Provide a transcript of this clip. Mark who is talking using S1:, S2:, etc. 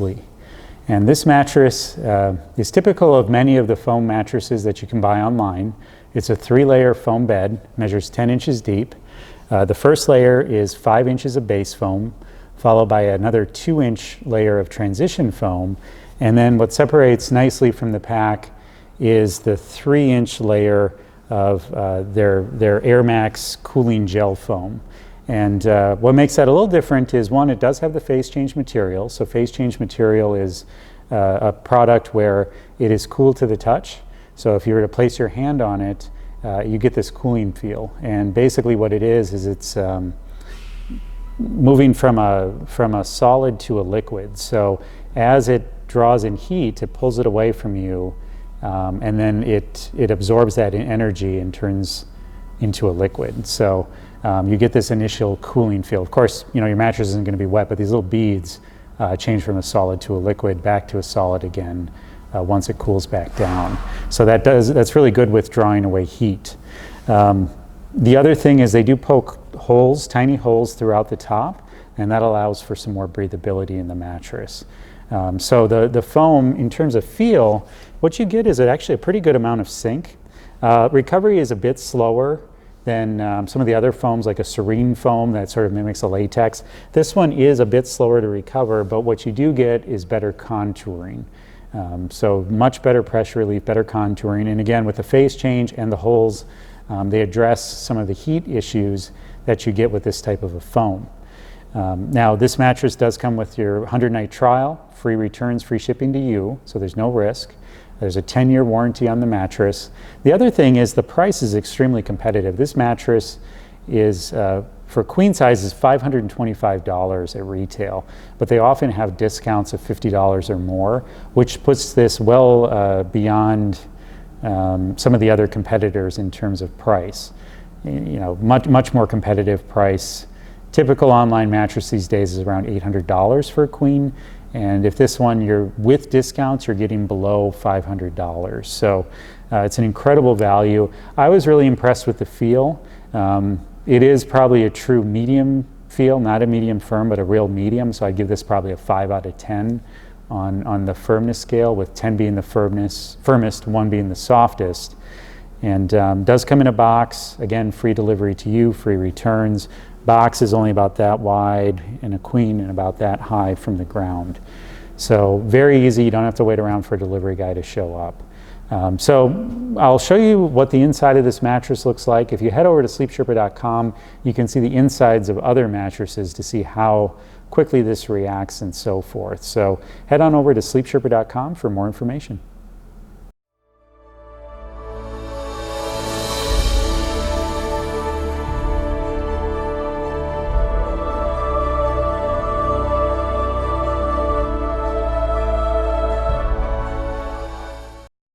S1: Nighslee. And this mattress is typical of many of the foam mattresses that you can buy online. It's a 3-layer foam bed, measures 10 inches deep. The first layer is 5 inches of base foam, followed by another 2-inch layer of transition foam. And then what separates Nighslee from the pack is the 3-inch layer of their Air Max cooling gel foam. And what makes that a little different is, one, it does have the phase change material. So phase change material is a product where it is cool to the touch. So if you were to place your hand on it, you get this cooling feel. And basically what it is it's moving from a solid to a liquid. So as it draws in heat, it pulls it away from you, and then it absorbs that energy and turns into a liquid. So you get this initial cooling feel. Of course, your mattress isn't going to be wet, but these little beads change from a solid to a liquid, back to a solid again once it cools back down. So that's really good with drawing away heat. The other thing is they do poke holes, tiny holes throughout the top, and that allows for some more breathability in the mattress. So the foam, in terms of feel, what you get is actually a pretty good amount of sink. Recovery is a bit slower than some of the other foams, like a Serene foam that sort of mimics a latex. This one is a bit slower to recover, but what you do get is better contouring. So much better pressure relief, better contouring. And again, with the phase change and the holes, they address some of the heat issues that you get with this type of a foam. Now, this mattress does come with your 100-night trial, free returns, free shipping to you, so there's no risk. There's a 10-year warranty on the mattress. The other thing is the price is extremely competitive. This mattress is, for queen size, is $525 at retail, but they often have discounts of $50 or more, which puts this well beyond some of the other competitors in terms of price. Much more competitive price. Typical online mattress these days is around $800 for a queen. And if this one, you're with discounts, you're getting below $500. So it's an incredible value. I was really impressed with the feel. It is probably a true medium feel, not a medium firm, but a real medium. So I give this probably a 5 out of 10 on the firmness scale, with 10 being the firmest, 1 being the softest. And does come in a box. Again, free delivery to you, free returns. Box is only about that wide, and a queen and about that high from the ground. So very easy. You don't have to wait around for a delivery guy to show up. So I'll show you what the inside of this mattress looks like. If you head over to sleepsherpa.com, you can see the insides of other mattresses to see how quickly this reacts and so forth. So head on over to sleepsherpa.com for more information.